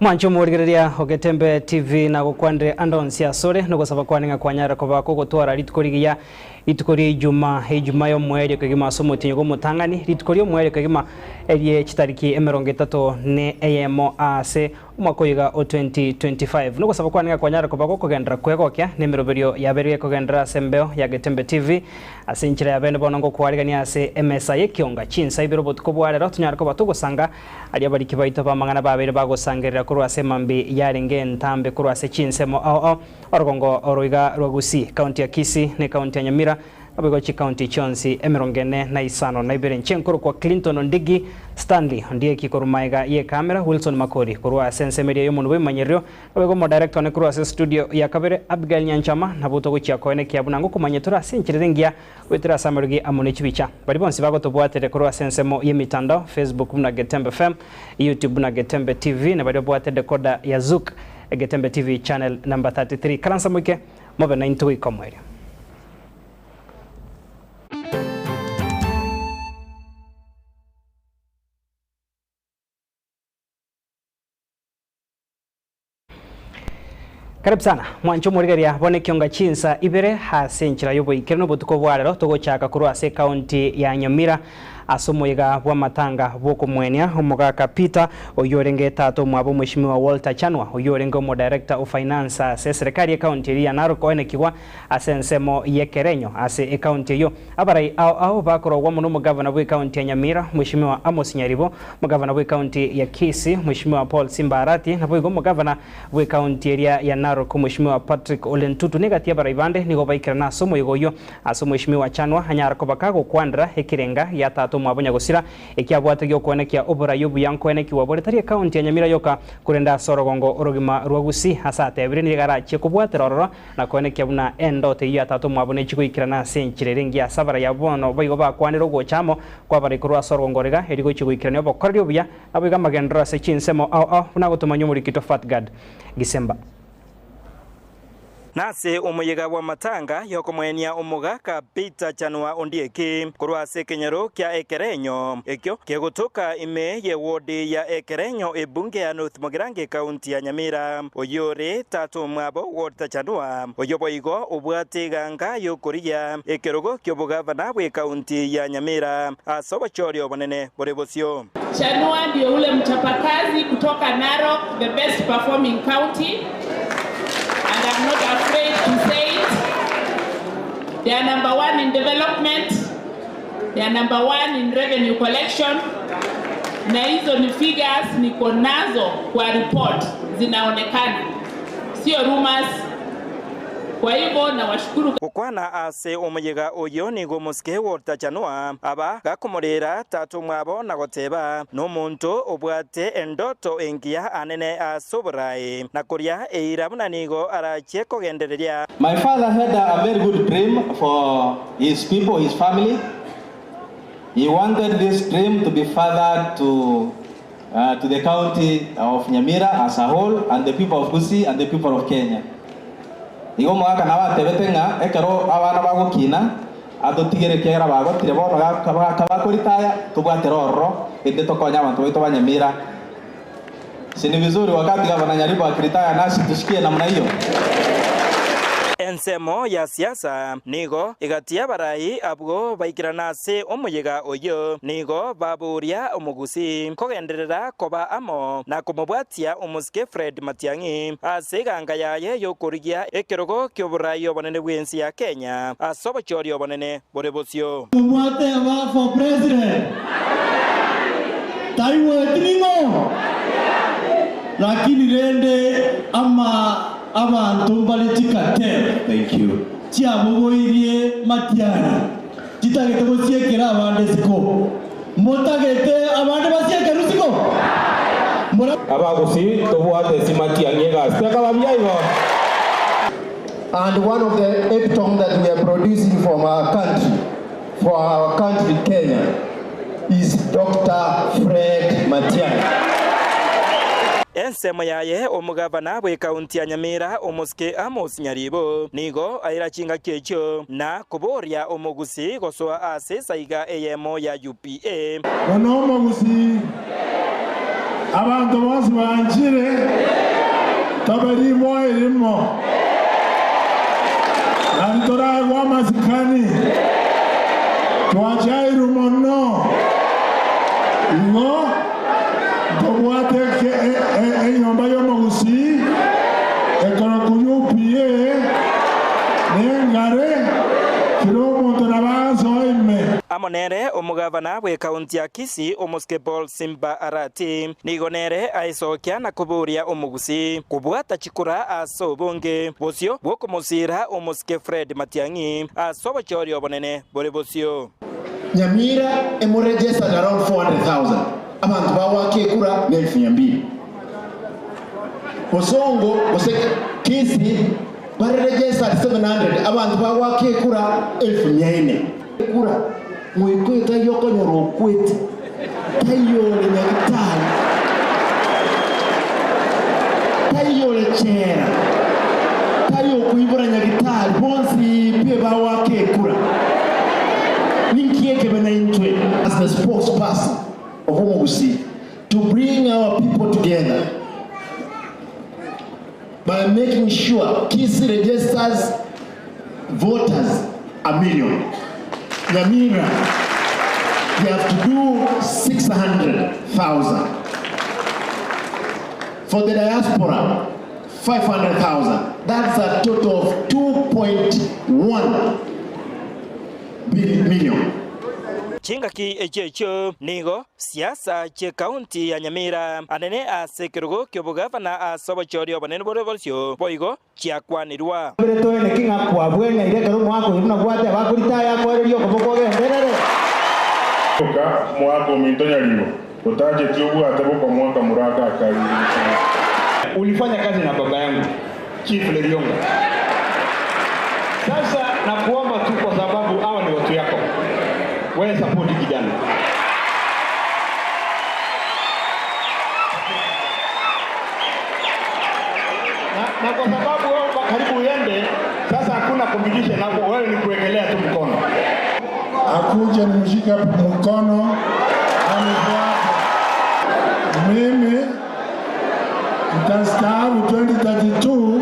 Mwancho murigereria Ogetembe TV na gukwandire andonsia sore no gusaba kwaninga kwanyara ko bako gutwara ritukurigia itukuri ijuma yo mweri kagima somo tinyo mutangani ritukuri yo mweri kagima erie chitariki 30 ne emo ase umakoyiga o 2025 no gusaba kwaninga kwanyara ko bako kugendera kwegokya nemiroberio yaberie kugendera sembeo ya Getembe TV asinchira yabene bonongo kwarigania ase MSA yekionga chinsa ibiro botuko bwarero tunyara ko batugusanga ali abariki baito bamangana babere bagosangerera kurwa semambi yarenge ntambe kurwa se chinsemo orugongo oroiga rwagusi county ya Kisii ne county ya Nyamira abigochi county chonsi emerongene na isano na ibere nchenkuru kwa Clinton Ndigi Stanley ndiye kikorumaiga ye kamera Wilson Makori kurwa sensemeria yomuntu bemanyerio abego mo director ne kurwa se studio ya kabere Abigail Nyanchama nabuto guchya koene kyabunango kumanyetura sinchirengia wetira samergi amone chibicha bari bonsi bagotobwatere kurwa sensemo ye mitandao Facebook na Getembe FM YouTube na Getembe TV na bari bwatere koda ya Zouk Getembe TV channel number 33 karansa mwike mobe 92 komwere. Karibu sana mwancho murigeria bone kionga chinsa ibere hasenchira yobo ikerno botuko bwarero togochaka kurwa se county ya Nyamira asomoyiga bwa matanga boko mwenia umugaka Peter oyorenge tato mwabo mheshimiwa Walter Chanwa oyorenge mo director of finance ase serikali ya county ya Narok onekigwa asensemo yekerenyo ase county yo abarai au bakoro wa muno governor bwe county ya Nyamira mheshimiwa Amos Nyaribo governor bwe county ya Kisii mheshimiwa Paul Simbarati na bwe governor bwe county ya Narok mheshimiwa Patrick Olentutu negati abarai bande nigo baikirana somo yogoyo aso mheshimiwa Chanwa hanyara ko bakago kwandra ekirenga ya tato mwabonya gusira ekyabwategyo kuonekia obora yobu yankoeneki waboretari county ya Nyamira yoka kurenda sorogongo orogima rwagusi hasate ebire ni garache kubwatera ororo na kuonekia buna endote ya tato mwabone chikuikirana senchirerengi ya sabara ya bono bayigo bakwanira gochamo kwa bari kurwa sorogongo rega erigo chikuikirana obokorri obuya abiga magendra se chinsemo buna gutumanyo muri kito Fatgad Gisemba nase umuyiga wa matanga yokomwenia umugaka Peter Chanwa Ondieki kurwa se kenyero kya Ekerenyo ekyo kegotoka ime ye wodi ya Ekerenyo ebunge ya North Mogirange county ya Nyamira oyore tato mwabo Walter Chanwa oyoboigo obwateganga yokoria ekerogo kyobugavana bwe county ya Nyamira asobachori obonene borebosio Chanwa ndio ule mchapakazi kutoka Narok, the best performing county. And I'm not afraid to say it. They are number one in development. They are number one in revenue collection. Na hizo ni figures niko nazo kwa report zinaonekana. Sio rumors. Kwa hivyo na washukuru kukwana ase umuyiga oyo nigo muske Walter Chanwa aba gakomorera tatu mwabo nagoteba no muntu obwate endoto engia anene asoborai nakoria eirabuna nigo arache kogendereria. My father had a very good dream for his people, his family. He wanted this dream to be furthered to the county of Nyamira as a whole and the people of Kisii and the people of Kenya. Igo mwaka na batebetenga ekero abana bagukina adotigere kera bagotire bono kabakuritaya tubwaterorro ende tokonya abantu baito banyamira. Sini vizuri wakati gavana Nyaribo akiritaya nasi tushikie namna hiyo. Ensemo ya siasa nigo igatia barai abwo baikirana se umuyiga oyo nigo baburia umugusi kogenderera koba amo na kumubwatia umuske Fred Matiang'i aseganga yaye yokurigia ekerogo kyoburayi obonene bwensi ya Kenya asobachori obonene borebosio umwate aba for president taiwo tringo lakini rende ama abantu balitikate. Thank you. Chiamugoirie Matiang'i chitagete gociekera abande siko motagete abande basiekera siko abagusi tobwate Matiang'i gasteka babyaibo. And one of the epitome that we are producing from our country Kenya is Dr. Fred Matiang'i. Ensemo yaye omugavana bwe county ya Nyamira omuske Amos Nyaribo nigo airachinga kecho na kuboria omugusi gosoa ase saiga eyemo ya UPA. Ono omugusi abantu bose banjire Muraba masikani. Tuachairu mono. Igo. Tobwate nyomba y'omugusi. Ekora kuyupie. Nengare. Kiromuntu nabazo ime. Amonere omugavana we kaunti ya Kisii Omuske Paul Simba Arati nigonere aisokia na kuburia omugusi kubwata chikura asobonge bosio bwokumusira Omuske Fred Matiang'i asobochorio bonene bore bosio Nyamira registered around 400,000 abantu bawake kura 1200 Osongo Oseke Kisii registered 700 abantu bawake kura 1400 kura Mwikuita yoko nyorokweti Tayole nyakitali Tayole chera Tayo kuibura nyakitali Bonsi pie bawake kura Ninkieke bena intwe as the spokesperson of Omugusi to bring our people together by making sure Kisii registers voters 1 million Nyamira, they have to do 600,000. For the diaspora, 500,000. That's a total of 2.1 million. Chingaki echecho nigo siasa che kaunti ya Nyamira anene asekerugo kyobugavana asobochorio bonene bore bolsio boigo chiakwanirwa bereto ene kinga kwa bwenya ile kero mwako ibuna gwate abakurita ya kwarerio koboko genderere toka mwako mintonya libo utaje tiobu ataboko mwaka muraka akali ulifanya kazi na baba yangu Chief Lerionga sasa nakuomba tu kwa sababu hawa ni watu yako wewe support kijana na kwa sababu wewe karibu uende sasa hakuna competition hapo wewe ni kuekelea tu mkono akuje nimshika mkono mimi nitastaafu 2032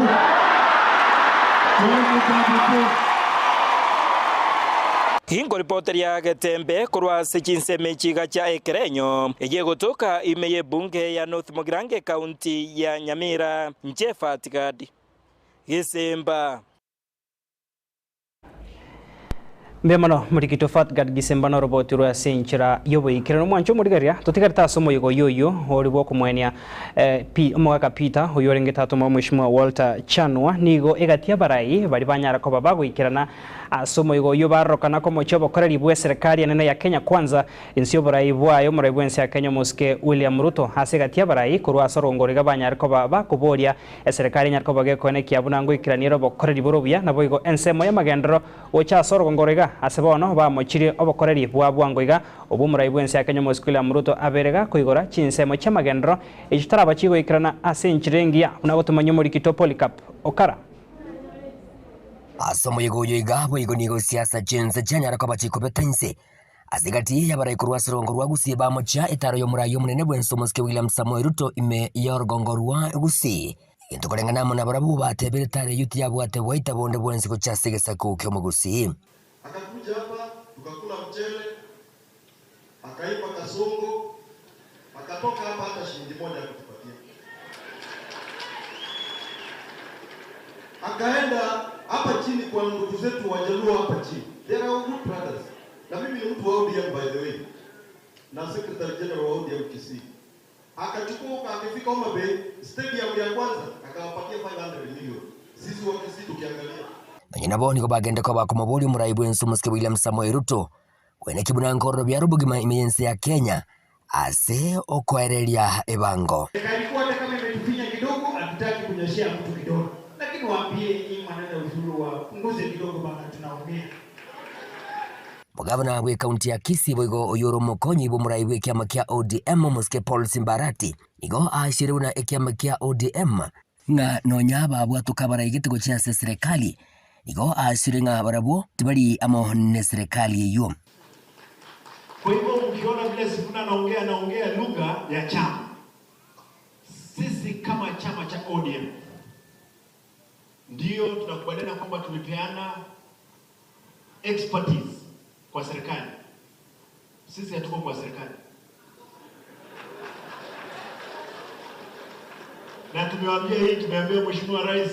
Hingo reporter ya Getembe kurwa sechinseme chiga cha Ekerenyo eye gotoka imeye bunge ya North Mogrange County ya Nyamira Njefa Tigadi Gisemba Mbemano murikito Fatgad Gisemba no roboti rwa senchira yobo ikirano mwancho murigaria totigarita somo yugo yoyo horibo kumwenia omwaka Peter uyorengeta tuma mwishimwa Walter Chanwa nigo egatia barai bari banyara ko babago ikirana somo yugo yo barokana ko mochobo koreri bwe serikali nene ya Kenya kwanza insio barai bwayo murabwensi ya Kenya Muske William Ruto hasegatia barai kurwa sorongorega banyara ko baba kuboria serikali nyarko bage ko ne kiabunango ikiraniro bokoreri borobia naboigo ensemo ya magendro ocha sorongorega asebono ba mochiri obokoreri bwa bwangoiga obumurai bwense ya Kenya Muske William Ruto aberega kuigora chinsemo cha magendro ejitara bachigo ikrana asenchirengia unagotumanya muri Polycarp Okara asomo yugo igabo igonigo siasa chenza chanyara kwa bachiko betense asigati ya barai kurwa sorongorwa gusiba mocha etaro yo murayo munene bwense Muske William Samoei Ruto ime yorgongorwa gusi into kolengana mona barabu batebere tare yuti yabwate waita bonde bwense ko chasegesa ko kyo mugusi akakuja hapa tukakula mchele akaipa kasongo akatoka hapa hata shilingi moja kutupatia akaenda hapa chini kwa ndugu zetu wajaluo hapa chini there are good brothers na mimi ni mtu wa ODM by the way na secretary general wa ODM Kisii akachukua akafika Homa Bay stadium ya kwanza akawapatia 500 million sisi wa Kisii tukiangalia Nanyina boni ko bagende ko bakumobuli muraibu ensu Muske William Samoei Ruto wene kibuna ngoro bya rubugima imeyensi ya Kenya ase okwereria ebango kalikuwa hata kama imetufinya kidogo hatutaki kunyeshia mtu kidogo lakini waambie hii maneno uzuru wa punguze kidogo bana tunaumia Mugavana we kaunti ya Kisii boigo oyoro mokonyi bo muraibu ekiama kia ODM Muske Paul Simbarati igo ashiruna ekiama kia ODM nga nonyaba bwatuka baraigete chia serikali igo asiringa barabo tibali amo ne serikali hiyo kwa hivyo mkiona vile Sifuna anaongea lugha ya chama sisi kama chama cha ODM ndio tunakubaliana kwamba tumepeana expertise kwa serikali. Sisi hatuko kwa serikali. Na tumeambia Mheshimiwa Rais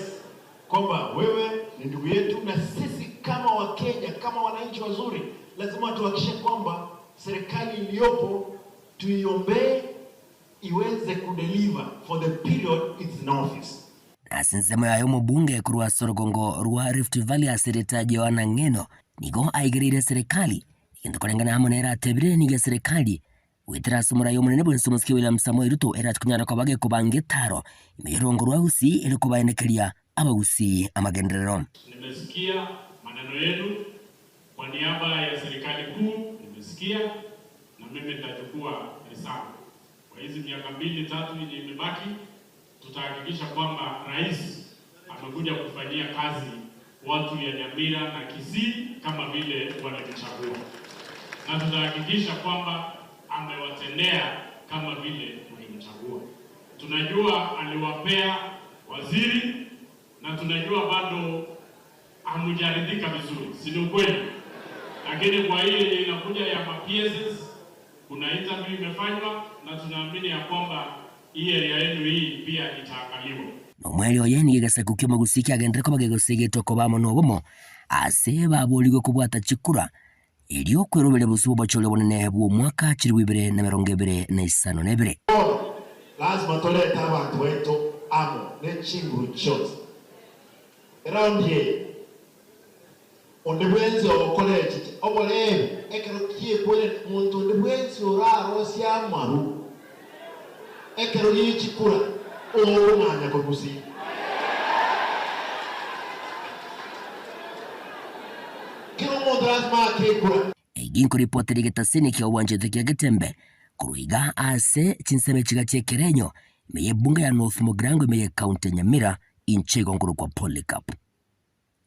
kwamba wewe ni ndugu yetu, na sisi kama Wakenya, kama wananchi wazuri, lazima tuhakikishe kwamba serikali iliyopo tuiombee iweze kudeliver for the period it's in office. Asinsemo yayo mubunge kurwa Sorogongo rwa Rift Valley asirita Joana Ng'eno nigo aigirire serikali indokorengana amonera atebire niga serikali witira sumura yo munene bwenso musiki William Samoei Ruto era tukunyara kwa bage kubange taro imirongo rwa usi ili kubaenekeria abagusi amagenderero. Nimesikia maneno yenu kwa niaba ya serikali kuu, nimesikia na mimi nitachukua hesabu. Kwa hizi miaka 2-3 yenye imebaki, tutahakikisha kwamba rais amekuja kufanyia kazi watu ya Nyamira na Kisii kama vile wanachagua. Na tutahakikisha kwamba amewatendea kama vile walimchagua. Tunajua aliwapea waziri na tunajua bado hamujaridhika vizuri, si ni kweli? Lakini kwa hiyo yenye inakuja ya PSS kuna interview imefanywa na tunaamini ya kwamba hii area yenu hii pia itaangaliwa. Nomweli oyeni yegase kukima gusiki agendere ko bagegosege toko bamo nobomo ase baboligwe kubwata chikura ilio kwerobele busubo bachole bonene bwo mwaka 2022. Lazima tolete abantu wetu amo nechinguru chote around here onde bwenzi okolechi obolebe ekero kie kwene muntu onde bwenzi oraro sia maru ekero yichikura omanya kokusi kero muntu lazima akekura eginko reporteri getasene kia uwanje tekia getembe kuruiga ase chinseme chigatie kerenyo meye bunga ya North Mogrango meye county Nyamira inchego nguru kwa Polycarp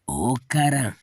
Okara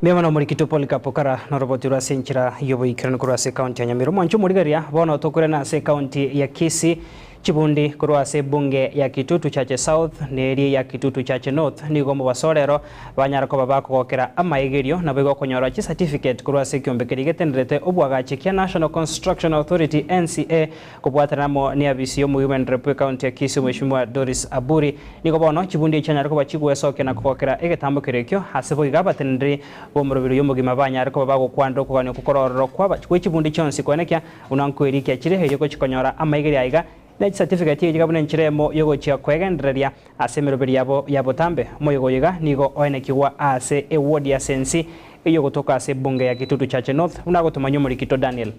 Miamana murikito Polycarp Okara na roboti rwa senchira yobo ikirana kurwa se county ya Nyamira mwanchu murigaria bona otokure na se county ya Kisii Chibundi kurwa se bunge ya Kitutu Chache South neri ya Kitutu Chache North ni gombo basorero banyara ko babako kokera amaigerio na bego konyora chi certificate kurwa se kyombekeri getenderete obwaga chekia National Construction Authority NCA kubwatanamo ni abisiyo mu Women Rep County ya Kisii Mheshimiwa Doris Aburi ni gobono Chibundi chanyara ko bachigwe soke na kokera egetambo kerekyo hasebo igabatendri bo murubiro yomugima banyara ko babako kwando kuganyo kukororo kwa Chibundi chonsi kwenekya unankweri kya chirehe yoko chikonyora amaigerio aiga na certificate yiga bune nchiremo yogo chia kwegendereria ase miroberi yabo tambe moyogo yiga nigo oenekiwa ase award ya sensi iyo kutoka ase bunge ya Kitutu Chache North unagotumanyo murikito Daniel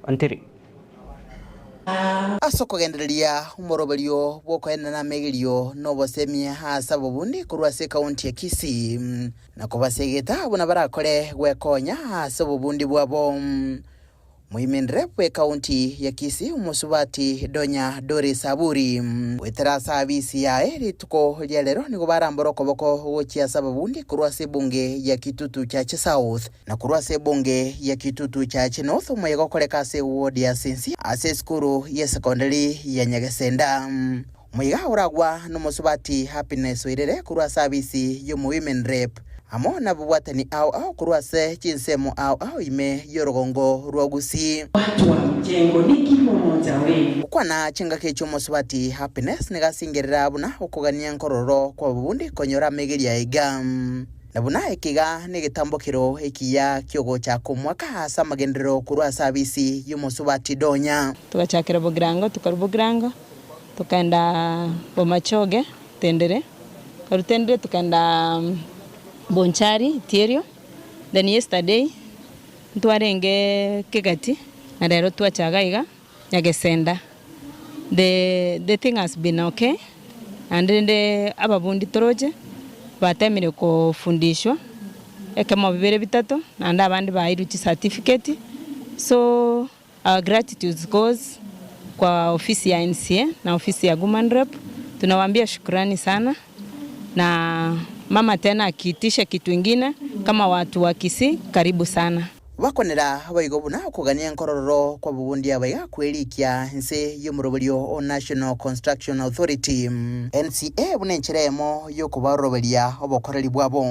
Ontiri aso kugendereria umoroberio bwokoena na megerio no bosemia asa bobundi kurwa se county ya Kisii na kobasegeta buna barakore gwekonya asa bobundi bwabo Women Rep County ya Kisii umusubati Donya Doris Aburi wetera service yae rituko lero niko baramboro koboko wochia sababundi kurwa se bunge ya Kitutu Chache South na kurwa se bunge ya Kitutu Chache North umuyego koleka se ward ya sensi ase skuru ya secondary ya Nyagesenda muyiga uragwa n'umusubati Happiness wirere kurwa service yo mu Women Rep amo na bwatani au kurwase chinsemo au ime yorogongo rwagusi watu wa mjengo ni kimo moja wewe kwa na chenga kecho mosubati Happiness negasingerera buna okugania nkororo kwa bubundi konyora megeria igam na buna ekiga negetambokero ekiya kyogo cha kumwaka hasa magendero kurwa service yomosubati Donya tukachakira bogrango tukarubogrango tukaenda bomachoge tendere karutendere tukaenda Bonchari Tierio then yesterday ntwarenge Kegati na lero twachagaiga Nyagesenda the thing has been okay and ababundi toroje batemire kufundishwa ekemo bibere bitatu na abandi bairuchi certificate so our gratitude goes kwa ofisi ya NCA na ofisi ya Women Rep tunawaambia shukrani sana na mama tena akiitisha kitu ingine kama watu wa Kisii karibu sana. bakonera abaigobuna kugania nkororo kwa bubundi abaiga kwelikia nse y'umuroberio o National Construction Authority NCA bunencheremo yokubaroberia obokoreri bwabo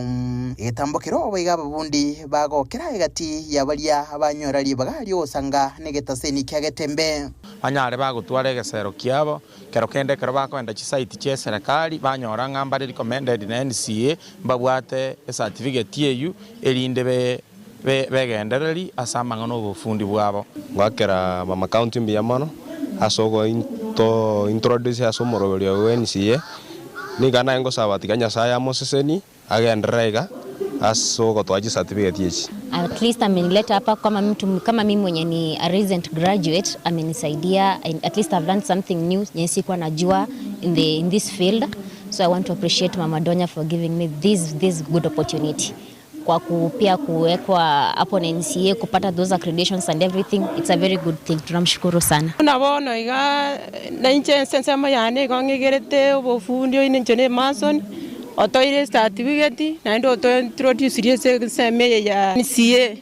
etambokero abaiga babundi bagokera egati yabaria abanyorari bagali osanga negetaseni kyagetembe anyare bagutwara egesero kiabo kero kende kero bakwenda chi site che serikali banyora ngamba recommended na NCA babwate certificate yeyu erinde begendereri asamanga no bufundi bwabo gwakera mama county mbiamano asogo introduce asomoroberio NCA ni kana ngo sabatikanya saya moseseni agenderega asogo twaji certificate yechi. At least amenileta hapa kama mimi mwenye ni a recent graduate, amenisaidia, at least I've learned something new yenye kwa najua in this field. So I want to appreciate Mama Donya for giving me this good opportunity. Kwa pia kuwekwa hapo na NCA kupata those accreditations and everything, it's a very good thing. Tunamshukuru sana. Unabona iga na inche sensema yani kongegerete obufundi inenchone mason otoire certificate na ndo to introduce seme ya NCA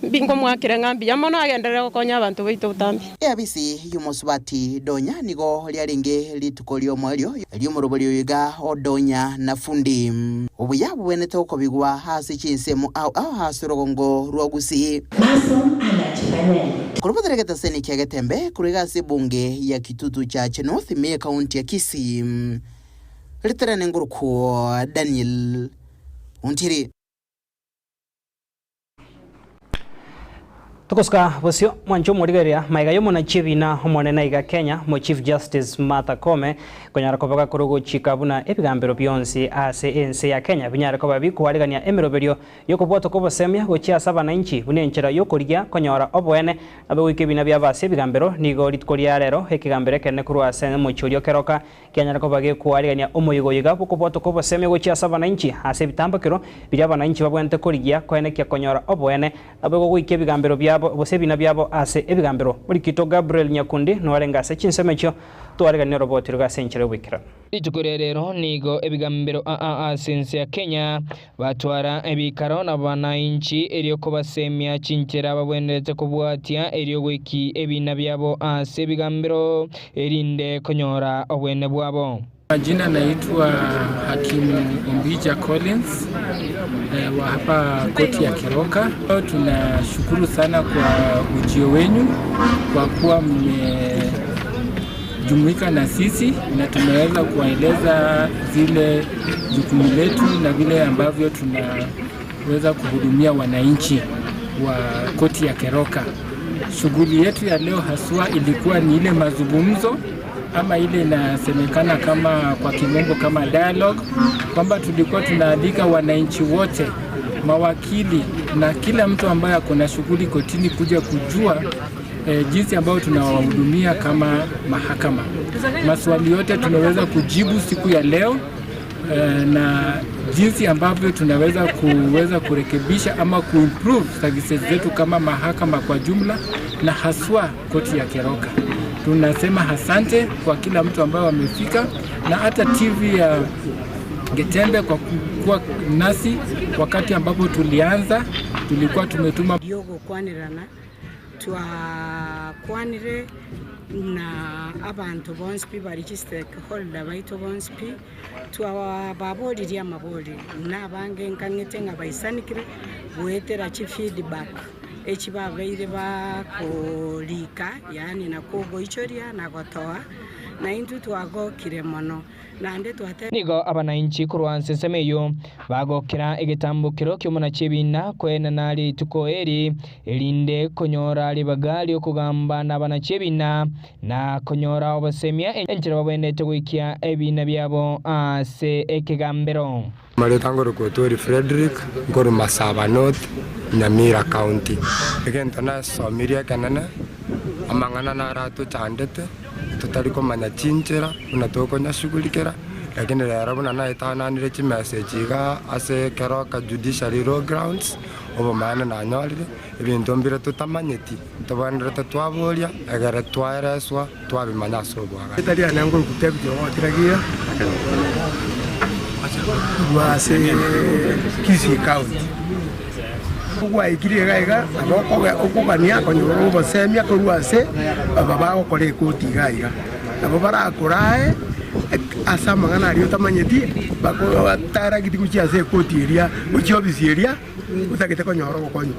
bingo mwakira ngambi yamono agendera konya abantu baito utambi abisi yumusubati Donya nigo lyarenge litukolio mwelyo lyumurobolyo yiga odonya na fundi obuyabu bwenete okobigwa hasi chinsemo au hasirogongo rwogusi mason anachifanya kurubatereketa seni kyagetembe kuriga sibunge ya Kitutu cha North Mia County ya Kisii literane nguruko Daniel Untiri tukoska bosio mwancho murigeria maiga yo mona chibina homonena iga Kenya mo Chief Justice Martha Koome konyara kobaga kurugo chikabuna ebigambero byonsi ase ense ya Kenya binyara ko babikuwarigania emeroberio yokobwoto ko bosemya gochia saba na inchi bunenchera yokorya konyora obwene abewike bina bya base bigambero nigo litkoria rero ekigambere kene kurwa sene mo chorio keroka Kenya ko bage kuwarigania omoyigo yiga bokobwoto ko bosemya gochia saba na inchi ase bitambakero biraba na inchi babwente korya kwene kya konyora obwene abego goike bigambero byabo bosebina byabo ase ebigambero muri kito Gabriel Nyakundi no arenga se chinsemecho twarigania robot ruga senchere wikira itukorerero nigo ebigambero sense ya Kenya batwara ebikaro na bananchi eriyo ko basemya chinchera babwendetse kubwatia eriyo wiki ebina byabo ase ebigambero erinde konyora obwene bwabo. Majina naitwa Hakimu Mbija Collins wa hapa koti ya Keroka. Tunashukuru sana kwa ujio wenu kwa kuwa mmejumuika na sisi na tumeweza kuwaeleza zile jukumu letu na vile ambavyo tunaweza kuhudumia wananchi wa koti ya Keroka. Shughuli yetu ya leo haswa ilikuwa ni ile mazungumzo ama ile inasemekana kama kwa kimombo kama dialogue, kwamba tulikuwa tunaalika wananchi wote, mawakili na kila mtu ambaye kuna shughuli kotini kuja kujua jinsi ambayo tunawahudumia kama mahakama. Maswali yote tunaweza kujibu siku ya leo na jinsi ambavyo tunaweza kurekebisha ama kuimprove services zetu kama mahakama kwa jumla na haswa koti ya Keroka. Tunasema asante kwa kila mtu ambaye amefika na hata TV ya Getembe kwa kuwa nasi wakati ambapo tulianza. Tulikuwa tumetuma yogo kwanirana kwanire na abantu bonspi bari stakeholder baito bonspi baboriria amabori nabange nkangete ngabaisanikire buetera chi feedback echibabeire bakorika yani nakogo ichoria na gotoa na intu twagokire mono nande twate nigo abananchi kurwanse semeyo bagokira egitambukiro kyomona chebina kwena nali tukoeri elinde konyora libagali okugamba nabana chebina na konyora obasemya enchera babwendete gwikia ebina byabo ase ekigambero. Maletangoro Kotori Frederick ngoro Masaba North Nyamira County. Egento na somiria kanana amangana na ratu chandete tutariko manya chinchera unatoko nyashugulikera lakini rero na itana nire chi message ga ase Keroka Judiciary Law Grounds obo mana na nyalire ebintu mbire tutamanyeti tobandire twaboria egere twaereswa twabimanya sobwaga italia nango kutebyo otiragia wase Kisii County Kwa ikiri gaiga aboko okugania konyoro bosemia korwase baba okore koti gaiga abo barakurae asa magana ari utamanyeti bako tara gitiku chiase koti eria uchiobisi eria utagite konyoro gokonyo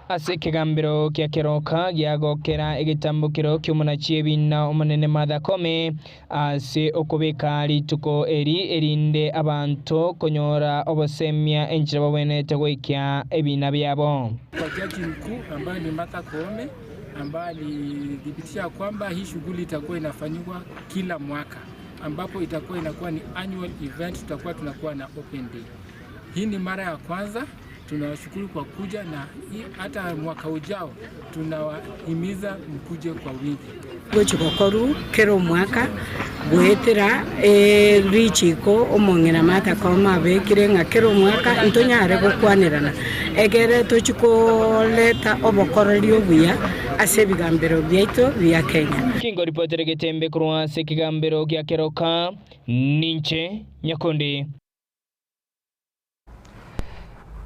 ase kigambiro kia keroka giagokera igitambukiro ky'omuna chiebina omunene Martha Koome ase okubeka rituko erinde abantu konyora obosemia enchira babwenete goikia ebina byabo. Kwa jaji mkuu ambaye ni Martha Koome ambaye alidhibitisha kwamba hii shughuli itakuwa inafanywa kila mwaka ambapo itakuwa inakuwa ni annual event, tunakuwa na open day. Hii ni mara ya kwanza. Tunawashukuru kwa kuja na hata mwaka ujao tunawahimiza mkuje kwa wingi. Gochikokoru kero mwaka gwetera richiko omongena Martha Koome abekire nga kero mwaka ntonyare gukwanirana egere tochikoleta obokoreri obuya ase bigambiro byaitu bya Kenya. Kingo reporter Getembe kurwa se kigambiro gya keroka ninche Nyakondi.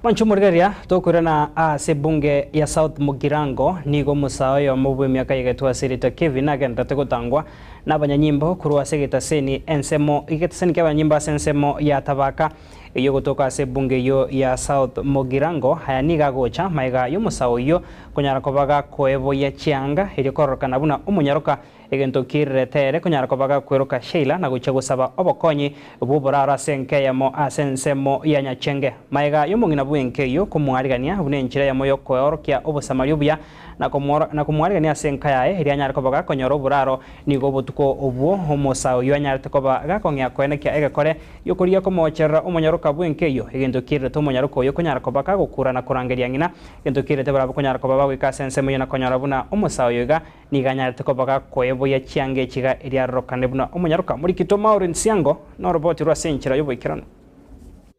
Manchumurigeria tokurana ase bunge ya South Mugirango nigo musao yo mubwe myaka yegetwa sirita Kevin agenda tegotangwa n'abanyanyimbo kurwa segeta seni ensemo igetaseni ky'abanyimba sensemo ya tabaka iyo gotoka ase bunge yo ya South Mugirango haya niga gocha maiga yo musao yo konyara kobaga koevo ya chianga iri korokana buna umunyaroka egento kirretere konyara kobaga kweroka Sheila na gucha gusaba obokonyi buborara senke yamo asensemo ya Nyachenge maiga yo mungina bwenke yo kumwarigania bune nchira ya moyo koorokya obosamari obya na kumwarigania senka yae iri anyara kobaga konyoro buraro nigo botuko obwo homosao yo anyara tekoba gakongya kwenekya egekore yo kuriya komocherera umunyaroka bwenke yo egento kirrete umunyaroko yo konyara kobaga gukura na kurangeria ngina egento kirrete barabo konyara kobaga wika sensemo yo na konyara buna umusao yoga niganyara tekobaga koe boya chiange chiga eria rokane buna omunyaruka muri kitoma orensiango no robot rwa senchira yoboikirano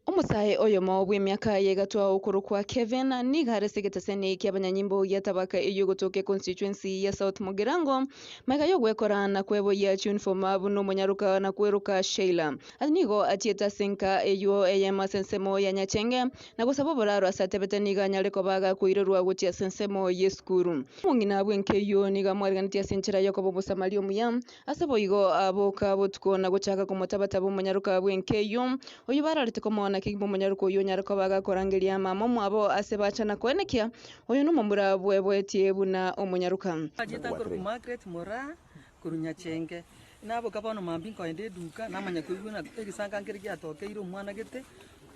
Omusaye oyo mawobwe myaka yegatwa ukuru kwa Kevin ni gare segetaseni ky'abanyanyimbo yatabaka iyo gotoke constituency ya South Mugirango maka yo gwekorana kwebo ya uniform abuno munyaruka na kweruka Sheila anigo atieta senka eyo eyema sensemo ya Nyachenge na gusaba boraro asatebete niga nyareko baga kuirerwa gutia sensemo yeskuru mungina bwenke yo niga mwarganitia senchira yo kobo musamali omuyam asabo igo aboka botko na guchaka komotabata munyaruka bwenke yo oyo bararite komona kigbo munyaruko yo nyarako baga korangeria mama mwabo asebacha na kwenekia oyo no mumura bwebwetie buna omunyaruka ajita ko Margaret Mora kurunyachenge nabo kabano mambinko ende duka namanya kuyuna egisanga ngeri gyatokeiro mwana gete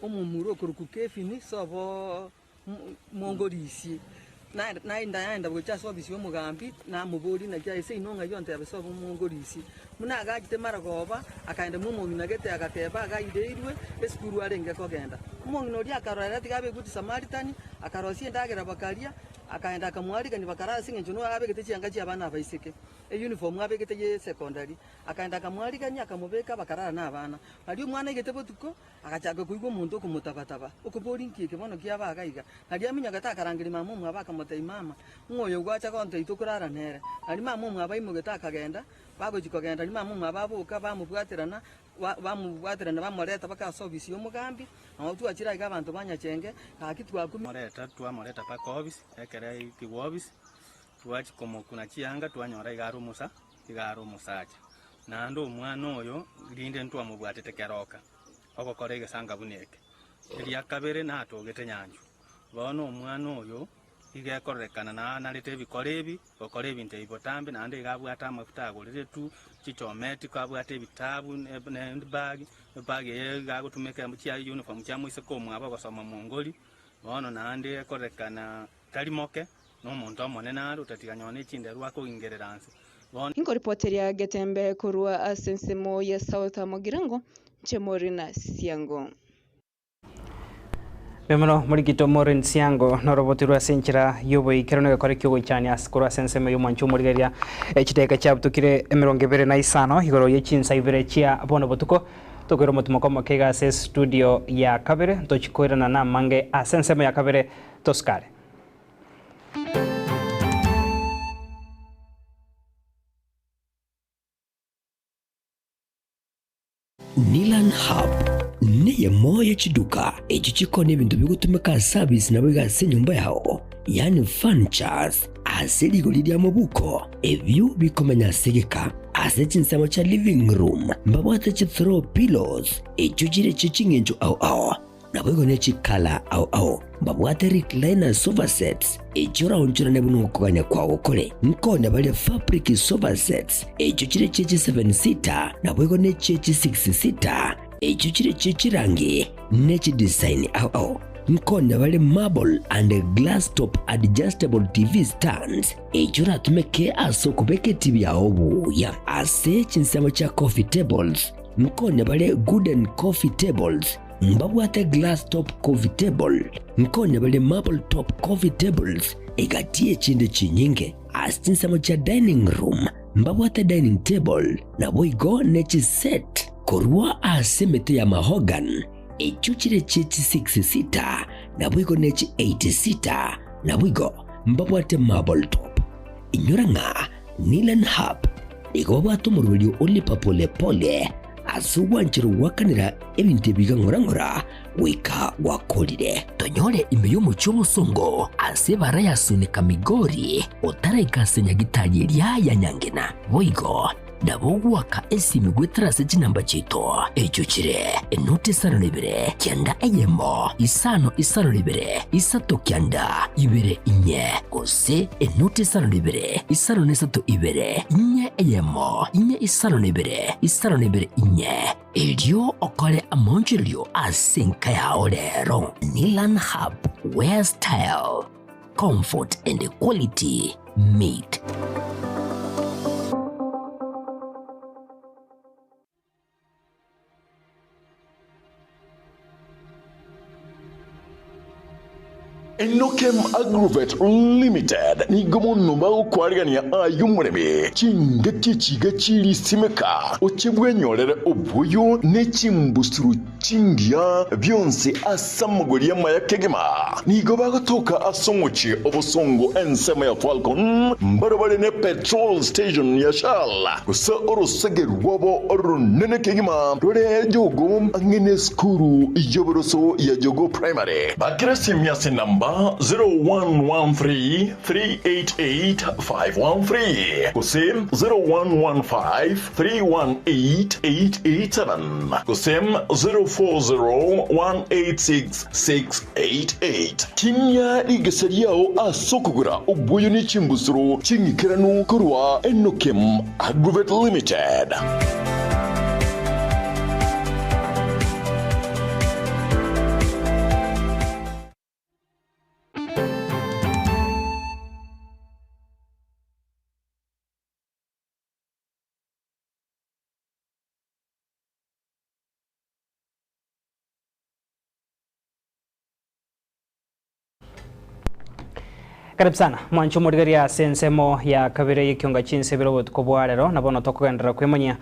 omumuro kuruku Kevin sobo mongolisi na inda bucha so bisyo mugambi na mubodi na kya ise inonga yonte yabeso mongolisi muna agajite maragoba akaenda mumongi na gete akakeba agaideirwe eskuru arenge kogenda mumongi no dia karara tigabe guti Samaritani akarosi ndagera bakaria akaenda akamwalika ni bakarara singe njono abegete cyanga cy'abana baiseke uniform abegete ye secondary akaenda akamwalika nya akamubeka bakarara n'abana ali umwana igete botuko akachaga kuigwa muntu kumutabataba ukubori nkike bono kyaba agaiga ali aminya gatakarangiri mamu mwabaka mutei mama mwoyo gwacha konte itukurara nere ali mamu mwabaimugeta akagenda bagojikogenda ali mamu mwababuka bamubwatirana bamureta bakasobisi umugambi aho tuachira iga abantu banyachenge kakitwa twamureta paka office ekere ikiwa office tuachi komo kuna chianga twanyora igaro musacha na ndo mwana oyo linde ntwa mubwatete keroka ogokora igesanga buneke eria kabere na atogete nyanju bono omwana oyo igekorekana na narete ebikorebi okore ebintu ebibotambe nande igabwata amafuta agorere tu chichometi kwabwata ebitabu ne bag gagotumeka muchya uniform kya mwise ko mwaba gosoma mongoli bono nande ekorekana kalimoke no muntu omonene ari utatiganyone chinde rwako ingereranse bono inko reporter ya Getembe kurwa asensemo ya South Mugirango Chemorina Siango Memano muri kitomoren siango norobotirwa senchira yobo ikerano gakore kyo cyane askura senseme yo manchu muri geria echiteka cyabtukire 25 igoro yechinsa ibere chia bono botuko tokero mutumoko makega se studio ya kabere tochikoirana na mange asenseme ya kabere toskare Nilan Hub neye moya chiduka echo chikona ebintu bigutumika service nabo igase nyumba yao yani furnitures ase ligori lya mabuko ebyo bikomenya segeka ase chinsamo cha living room mbabwate chi throw pillows echo chire chichingenjo au nabo igone chikala au mbabwate recliner sofa sets echo raonchura nebuno kuganya kwawo kole nkone bali fabric sofa sets echo chire chechi 7 seater nabo igone chechi 6 seater echo chire chechi rangi nechi design au nkone bali marble and glass top adjustable TV stands echo ratumeke aso kubeke TV yao buya ase chinsamo cha coffee tables nkone bali wooden coffee tables mbabwate glass top coffee table nkone bali marble top coffee tables egatie chinde chinyinge asinsamo cha dining room mbabwate dining table na boigo nechi set korwa asemete ya mahogan echuchire chechi 6 seater na boigo nechi 8 seater na boigo mbabwate marble top inyoranga Nilan Hub igobwato murwelio olipa pole pole asuwanchiro wakanira ebintu biga ngorangora wika wakolire tonyole imeyo muchobo songo asebara yasunika migori otaraikasenya gitari ya nyangena boigo nabo waka esimi gwetrase chinamba chito echo chire enote sano libere kyanda eyemo isano libere isato kyanda ibere inye kose enote sano libere isano nesato ibere inye eyemo inye isano libere inye elio okole amonjilio asenka ya olero Nilan Hub where style comfort and quality meet. Enokem Agrovet Limited ni gomono ba kwarigania ayumureme chingeti chigachiri simeka ochebwenyorere obuyo ne chimbusuru chingia byonse asamugoria maya kegema ni goba gotoka asongochi obosongo ensema ya Falcon mbarabare ne petrol station ya Shell kusa orosegeru wabo orunene kegema rore jogo angene skuru yoboroso ya jogo primary bakrasi miase namba 0113-388-513 Kusem 0115-318-887 Kusem 040-186-688 Kimya igeseriao asokugura ubuyo ni chimbusuro chingikiranu kurwa Enokem Agrovet Limited. Karibu sana mwancho murigaria sensemo ya kabire y'ikionga chinse biro tukobwarero nabono tokugendera kwemanya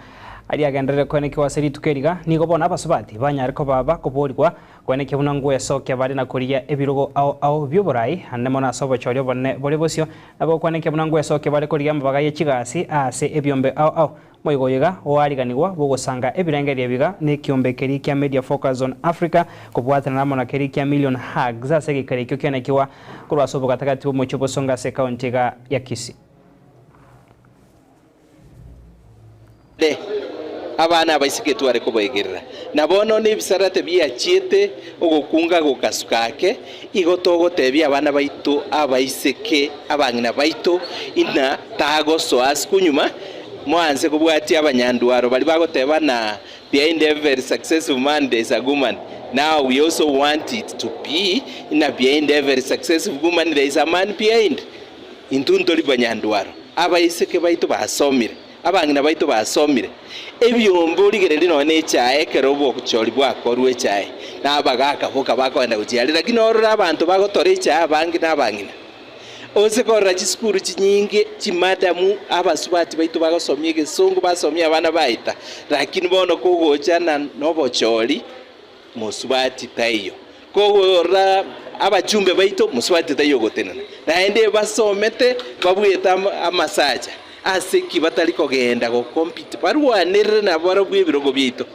ari agendere kwene kiwaseri tukeriga nigo bona abasubati banyariko baba kuborirwa kwene kibuna ngwe soke bari na kuriya ebirogo au byoborai anemo na sobo choryo bonne bole bosyo nabo kwene kibuna ngwe soke bari kuriya mbaga y'ekigasi ase ebyombe au moigoyega wariganirwa bugusanga ebirengeri ebiga ni kiombe keri kya Media Focus on Africa kubwatana namo na keri kya Million Hugs ase gikari kyo kyana kiwa kurwasobo katakati mu chobosonga se county ga ya Kisii. Abana baisike tware kuboigirira nabono ni bisarate biachete ogokunga gokasukake igotogotebia abana baito abaiseke abangina baito ina tago soas kunyuma mwanze kubwati abanyandwaro bali bagotebana behind every successful man there is a woman. Now we also want it to be in a behind every successful woman there is a man behind. Intuntoli banyandwaro abaiseke baito basomire abangina baito basomire ebyombo ligerende none chae kerobo kucholi bwakorwe echae nabagaka boka bakwenda kuchialira lakini orora abantu bagotore echae abangina abangina osekora chiskuru chinyinge chimadamu abasubati baito bagosomye gesongo basomye abana baita lakini bono kugochana nobocholi musubati tayo kogora abachumbe baito musubati tayo gotenana naende basomete babweta amasaja ase kibatari kogenda go compete barwanirire na baro bw'ebirogo byito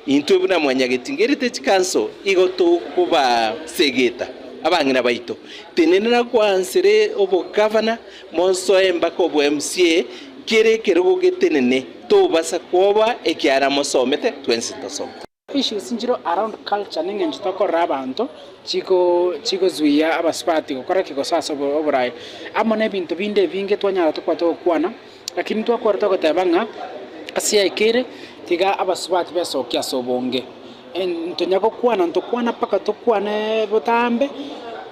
intwe buna mwanyagetingerite chikanso igoto kuba segeta abangina baito tenenera kwansere obo governor monso embako bo MCA kere kerogo getenene to basa koba ekyara mosomete twensitosoma issues njiro around culture ningenje tokora abantu chiko zuia abasipati gukora kigosasa oburai amone bintu binde binge twanyara tukwato kwana lakini twakora tokotebanga asia ikere tiga abasipati besokia sobonge ntonyako kwana ntokwana paka tokwane botambe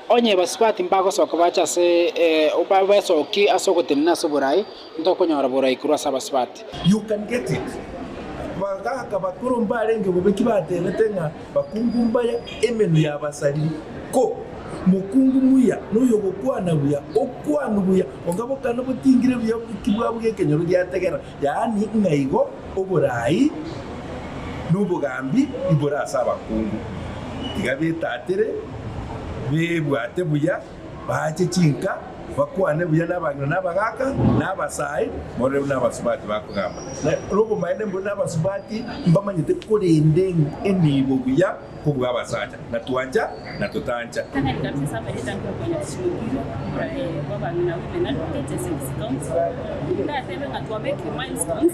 onye basipati mbago soko bacha se obabesoki asogotenna soburai ntokonyara burai kurwa sabasipati. You can get it. Bakaka bakuru mbarenge bobeki batenetenga bakungumbaya emenu ya basari ko mukungu muya nuyo gukwana buya okwana buya ongaboka no butingire buya kibwa buye kenyoro ryategera yani ngaigo oburai n'ubugambi ibora asaba kungu tigabetatire bebwate buya bache chinka bakwane buya n'abagana n'abagaka n'abasai more n'abasubati bakugamba robo maine mbona abasubati mbamanyite kurende enibo buya kubwa basacha natuanja natutancha kana kabisa sabeleta kwa kwenye shule baba na wewe na kete six nda tebe ngatuabeke milestones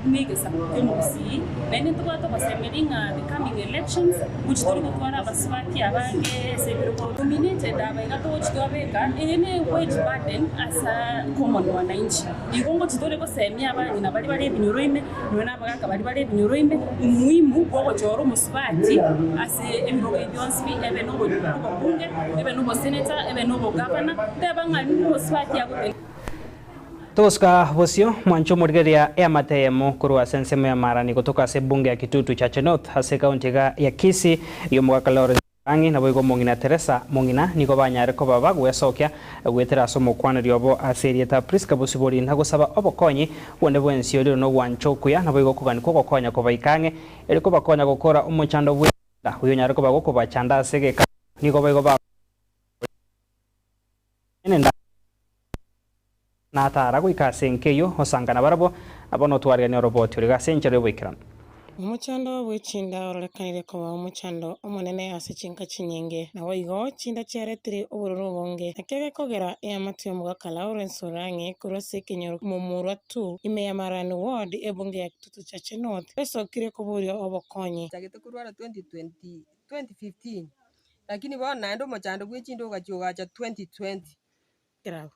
make some see nene tubato basemelinga the coming elections which turi gutwara abasubati abange sebiro dominated abaga to chitwabeka ene wage burden as a common wananchi igongo chitore ko semia abanye na bali ebinyuroime nona abagaka bali ebinyuroime muhimu gogo choro musubati ase emirogo byonspi ebe no bunge ebe no senator ebe no governor tebanga musubati yago Toska Vosio mwancho murigeria ya matemo kurwa sensemo ya marani kutoka se bunge ya Kitutu Chache North hase kaunti ya Kisii yo mwaka Lawrence Angi na boigo mongina Teresa mongina niko banyare ko baba gwesokia gwetera somo kwana ryobo aserieta Priska Busibori ntago saba obokonyi wonde bwensio rero no wancho kuya na boigo kugani koko konya ko baikange eriko bakonya gukora umuchando bwenda uyo nyare ko bagoko bachanda segeka niko boigo ba nenda na tara gwikasenkeyo osangana barabo abono twarigani robot uri gasenche ryo bwikirana umuchando w'ichinda ororekanire ko ba umuchando omonene ase chinka chinyenge na woigo chinda chiaretire obururu bonge nakege kogera amatu omugaka Lawrence Orange kurose kinyo mumurwa tu imeyamarani ward ebunge ya Kitutu Chache North besokire kuburio obokonyi chagete kurwara 2015 lakini bona ndo mochando w'ichinda ugachogacha 2020 Grave.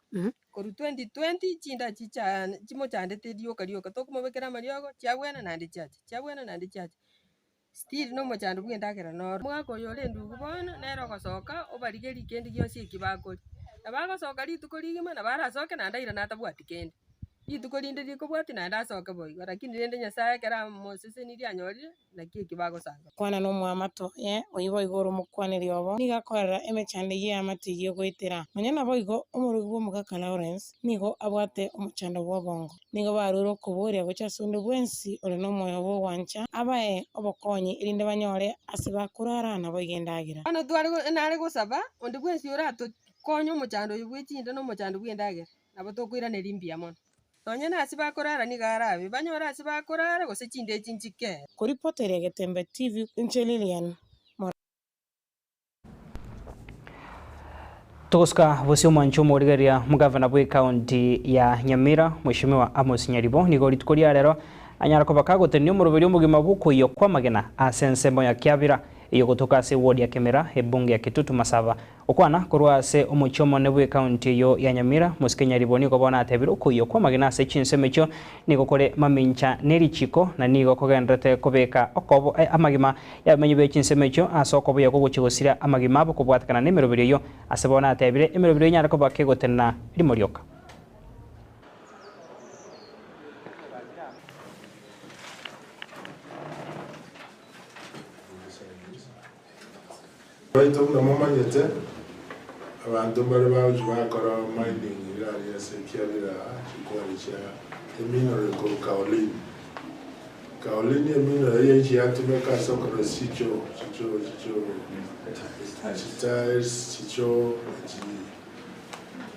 Koru 2020 chinda chicha chimochande tedio kalioka tokumobekera mariogo chiabwena nandi chache still no mochando bwendagera no mwako yole ndugu bona nero gosoka obarigeri kendi gyosi ekibakori nabagosoka rituko rigima nabarasoke nandaira natabwati kendi rituko rinde rikobwati nandasoka boigo lakini rende nyasaye kera mosese niri anyorire naki ekibagosanga kwana no mwamato oibo igoro mukwaniri obo nigakorera emechande ye amatigiye gwitira manyana boigo omurugo mugaka Lawrence nigo abwate omuchando bwobongo nigo baruro kuburia gocha sundu bwensi ore no moyo bo wancha abae obokonyi irinde banyore asiba kurara na boigendagira ano twari nare gusaba onde bwensi orato konyo omuchando yubwichinda no muchando bwendagira nabo tokwira nerimbia mono Tonya nasi bakorara ni garabi banyora nasi bakorara gose chinde chinchike kuripotera Getembe TV Lilian Toska Vosio mwancho murigeria mugavana bwe county ya Nyamira Mheshimiwa Amos Nyaribo nigo ritukoria rero anyara ko bakagotenio murubiri omugima buko iyo kwa magena asensemo ya Kiabira iyo kutoka se ward ya Kemera ebunge ya Kitutu Masaba okwana kurwa se omuchomo nebwe county yo ya Nyamira Musikenya Riboni ko bona atebiro ko iyo kwa magena se chinsemecho nigo kore mamincha neri chiko na nigo kogendrete kobeka okobo amagima ya menyibe chinsemecho asoko buya ko guchigosira amagima abo kubwatakana nemerobiri yo asebona atebire emerobiri nyara ko bakegotena rimoryoka Right on the moment you tell abantu bari bakora mining irari ya Kiabira chikwarisha eminero ko Kaolini eminero yechi yatumeka sokoro chicho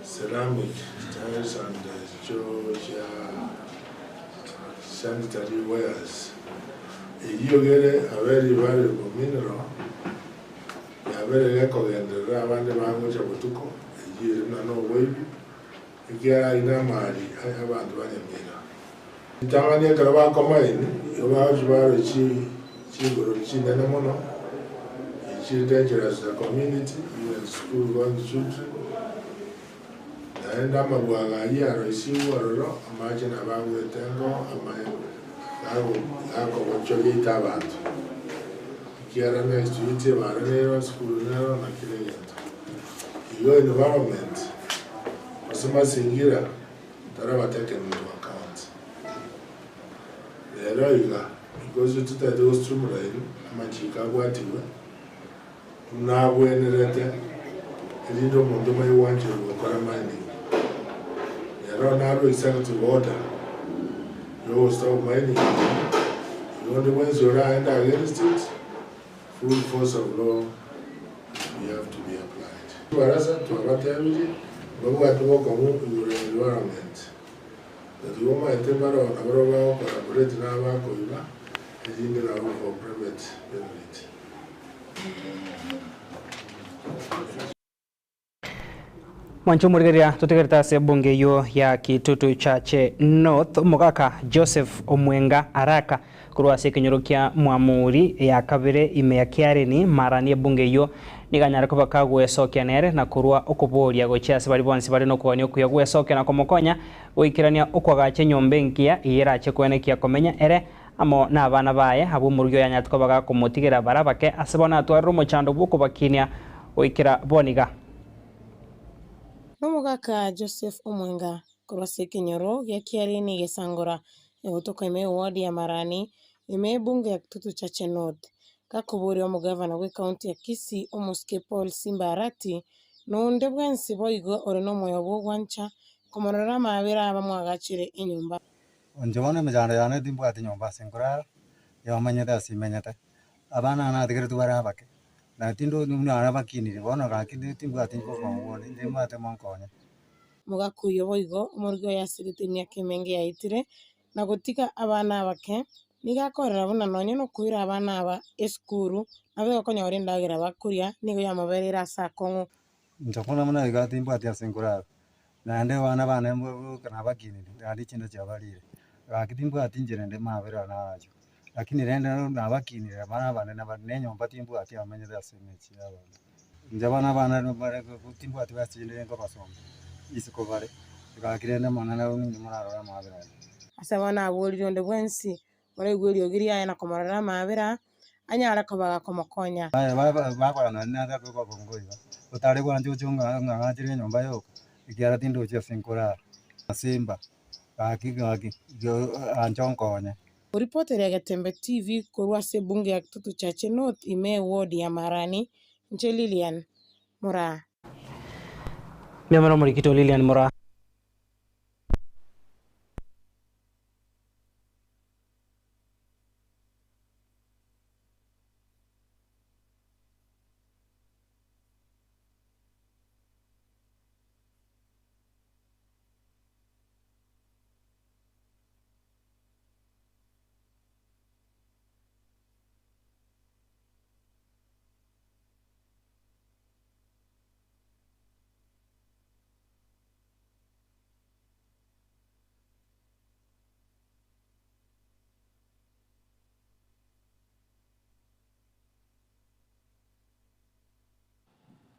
ceramic tiles and sanitary wares. You get a very valuable mineral. You are very recommended. I want the language of Tuko. You know, wavy. You get a mari. I have one mina. In Tamania Caravaca mine, you are very cheap. She dangerous the community, even school going children. And I'm a year receive or imagine about the tango and my actually tabat. Here next to it, Maranero, school, and a killing. Your environment was a singular that I've taken into account. The Eroiga, because you took those two rain, Machika, now when the little Mondomai want you to go mining. You don't have to send to order. You will stop mining. The only ones you are against it, full force of law, you have to be applied. To Arasa, to Abataviji, but we have to work on your environment. That you might take out of our collaborate in our Koiba, and in the for private benefit. Mwancho murigeria tutegereta se bunge yo ya Kitutu Chache North Mugaka Joseph Omwenga araka kurwa se kinyorukia mwamuri ya kabire ime ya kiareni marani bunge yo niganyara ko bakagwe soke nere na kurwa okuboria gochya se bari bonsi bari no kwani okuyagwe soke na komokonya oikirania okwagache nyombenkia irache kwenekia komenya ere amo na abana baye abo muryo yanyatko baga komutigera barabake asebona atwaro mochando buko bakinia oikira boniga Nomugaka Joseph Omwenga kurwase kinyoro ya kiareni gesangora egotoka ime ward ya Marani ime bunge ya Kitutu Chache North kakuburi wa mugavana we county ya Kisii Omuske Paul Simbarati nonde bwensi boigo oreno moyo bwancha komorora mabera bamwagachire inyumba onjone mejana yana dimbu ati nyumba singura ya manyeta simenyeta abana na tigere tuwara bake na tindo nuna bakini bona gakindi timbu ati ko ngone ndimba ate monkonya mugakuyo boigo umurgo yasiritimya kimenge yaitire na gutika abana bake nigakorera buna nonye no kuira abana aba eskuru abe okonyore ndagira bakuria nigo yamaberera sakongo njokona muna ga timbu ati singura na ande wana bana kana bakini andi chinda chabalire gakitimbu ati njirende mabera nacho lakini renda na bakini bana na banenyo batimbu ati amenyeza semechi abana njabana bana kutimbu ati basinde ngo basoma isiko bare gakirenda mana na uningi muraro mabera asabana aboliro nde bwensi ore gwerio giria na komarara mabera anyara kobaga komokonya ba na da ko bongoiba utare kwanjo chunga ngajire nyomba yo ikiara tindo cha sinkora simba gaki yo anchonkonya Reporter ya Gatembe TV kurwa se bunge ya Kitutu Chache North ime ward ya Marani nche Lilian Mura Miamara murikito Lilian Mura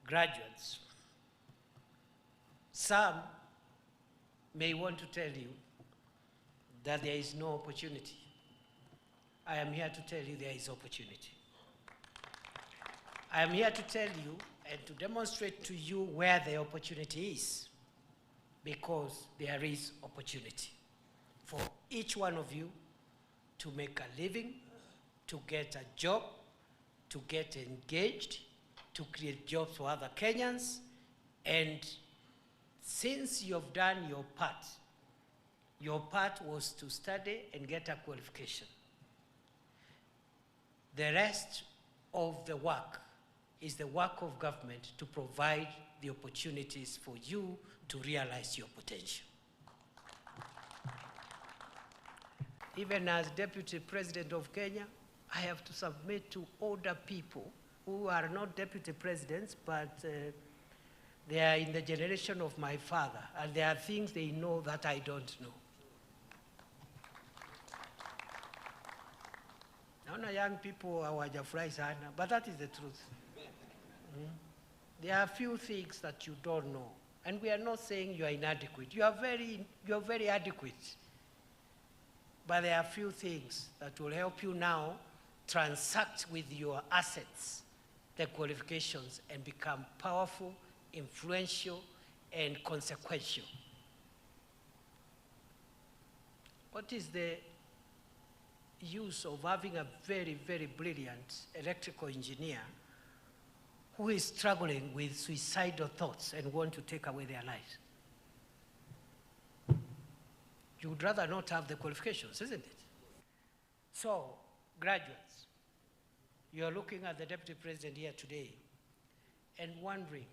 Graduates, some may want to tell you that there is no opportunity. I am here to tell you there is opportunity. I am here to tell you and to demonstrate to you where the opportunity is, because there is opportunity for each one of you to make a living, to get a job, to get engaged, to create jobs for other Kenyans. And since you've done your part was to study and get a qualification. The rest of the work is the work of government to provide the opportunities for you to realize your potential. Even as Deputy President of Kenya, I have to submit to older people who are not deputy presidents, but they are in the generation of my father, and there are things they know that I don't know. Naona young people hawajafurahi sana, but that is the truth. There are few things that you don't know, and we are not saying you are inadequate. You are very adequate. But there are few things that will help you now transact with your assets, the qualifications, and become powerful, influential, and consequential. What is the use of having a very, very brilliant electrical engineer who is struggling with suicidal thoughts and want to take away their lives? You would rather not have the qualifications, isn't it? So, graduates, you are looking at the Deputy President here today and wondering,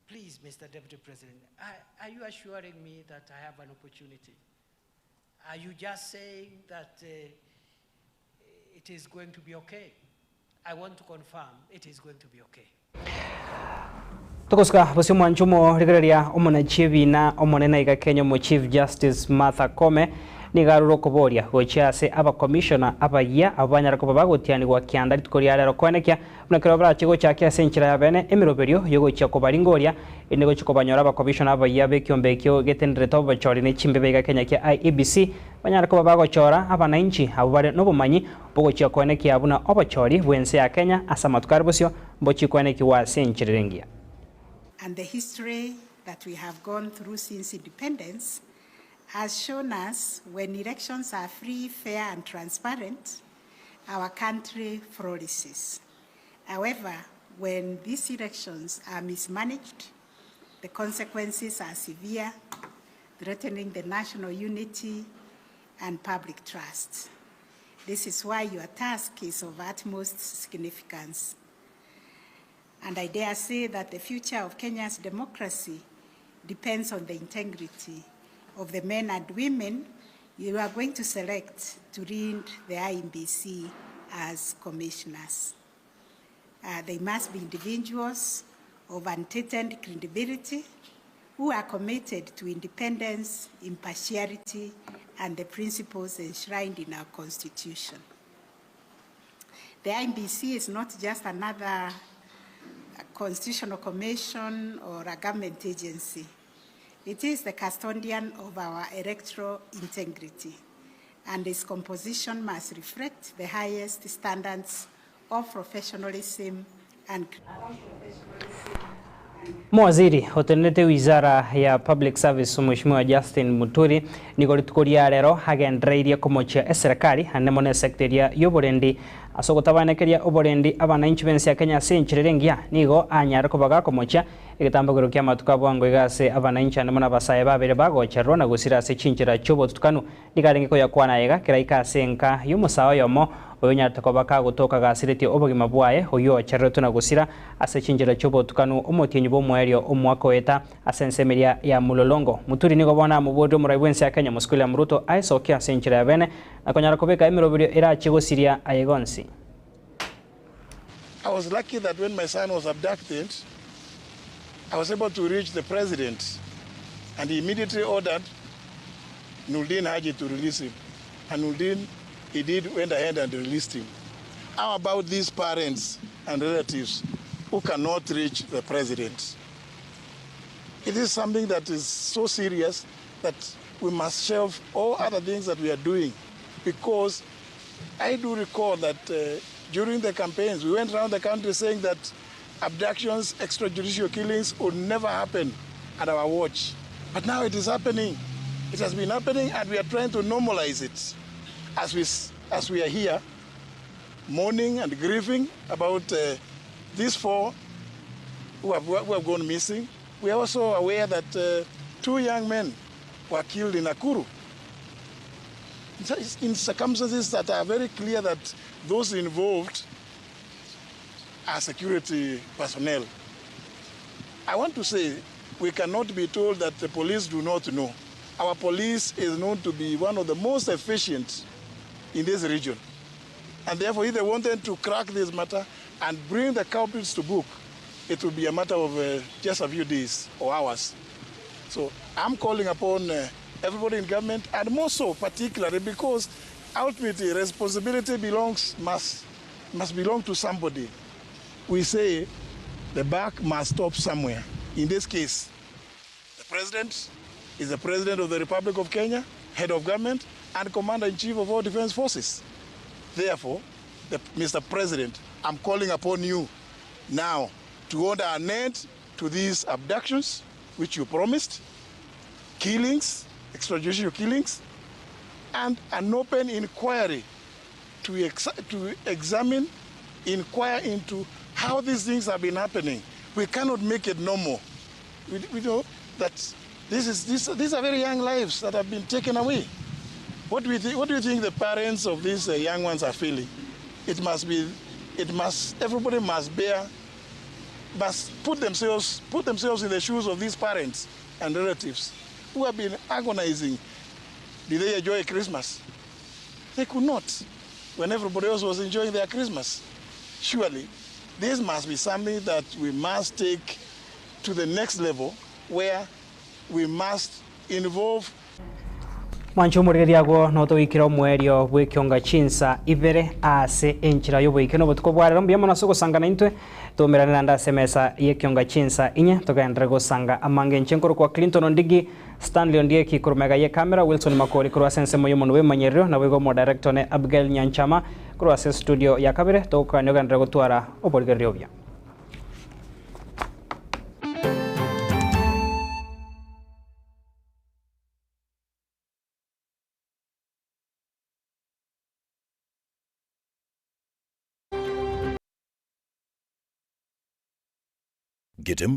please, Mr. Deputy President, are you assuring me that I have an opportunity? Are you just saying that it is going to be okay? I want to confirm it is going to be okay. Tukuska basi mwanchumo rigereria omona chibina omonena iga Kenya mo Chief Justice Martha Koome ni garuro koboria gochase aba commissioner abaya abanyara ko bagotiani gwa kianda ritukoria rero kwenekia munakero bra chigo chake asenchira yabene emiroberio yogo chako baringoria inde gochiko banyora aba commissioner abaya bekyombe getendere to bachori ne chimbebe iga Kenya kia IEBC banyara ko bagochora abananchi abo bare no bumanyi bogo chako kwenekia abuna obachori bwense ya Kenya asamatukari bosio bochi kwenekia wa senchirengia. And the history that we have gone through since independence has shown us when elections are free, fair, and transparent, our country flourishes. However, when these elections are mismanaged, the consequences are severe, threatening the national unity and public trust. This is why your task is of utmost significance. And I dare say that the future of Kenya's democracy depends on the integrity of the men and women you are going to select to lead the IEBC as commissioners. They must be individuals of untainted credibility who are committed to independence, impartiality, and the principles enshrined in our Constitution. The IEBC is not just another constitutional commission or a government agency. It is the custodian of our electoral integrity, and its composition must reflect the highest standards of professionalism and Mwaziri hotenete wizara ya public service Mheshimiwa Justin Muturi nigoritukoria rero hagendereirie kumochia serikali hanemone sektoria yoborendi asogotabanekeria oborendi abananchi bense ya Kenya senchirengia nigo anyara kubaga kumochia igitambagiro kya matuka bwango igase abananchi hanemona basaye babere bagocherwa na gusira se chinchira chobo tutukanu nigarenge ko yakwana yega kiraika senka yumusawo yomo oyonyata ko bakagotoka gasireti obogima bwaye oyo cherretu na gusira ase chinjira chobo tukanu omotinyi bo mwerio omwako eta asensemeria ya mulolongo Muturi nigo bona mubodo muraibwense ya Kenya muskuli ya Mruto aisokia senchira bene na konyara kobeka emirobirio era chigosiria ayegonsi. I was lucky that when my son was abducted I was able to reach the president and he immediately ordered Nuruddin Haji to release him, and Nuruddin he went ahead and released him. How about these parents and relatives who cannot reach the president? It is something that is so serious that we must shelve all other things that we are doing, because I do recall that during the campaigns we went around the country saying that abductions, extrajudicial killings would never happen at our watch. But now it is happening. It has been happening and we are trying to normalize it. As we are here, mourning and grieving about these four who have gone missing, we are also aware that 2 young men were killed in Nakuru. In circumstances that are very clear that those involved are security personnel. I want to say we cannot be told that the police do not know. Our police is known to be one of the most efficient in this region. And therefore, if they wanted to crack this matter and bring the culprits to book, it will be a matter of just a few days or hours. So I'm calling upon everybody in government, and more so particularly because ultimately responsibility must belong to somebody. We say the buck must stop somewhere. In this case, the president is the president of the Republic of Kenya, head of government, and commander-in-chief of all defense forces. Therefore, Mr. President, I'm calling upon you now to order an end to these abductions, which you promised, killings, extrajudicial killings, and an open inquiry to examine, inquire into how these things have been happening. We cannot make it normal. We know that these are very young lives that have been taken away. What do you think the parents of these young ones are feeling? Everybody must put themselves in the shoes of these parents and relatives who have been agonizing. Did they enjoy Christmas? They could not, when everybody else was enjoying their Christmas. Surely, this must be something that we must take to the next level, where we must involve Mwancho murigeriagwo no tuwikira mwerio bwikionga chinsa ibere ase enchira yo bwikeno butuko bwarero mbiyamo naso gusangana intwe tumirana nda semesa yekionga chinsa inye tukaendera gusanga amange nchenkoro kwa Clinton Ndigi Stanley Ondieki kurumega ye kamera Wilson Makori kurwa sense moyo munwe manyerero na bwego mo director ne Abigail Nyanchama kurwa se studio ya kabere tukanyoga ndera gutwara oborigerio bya Getembe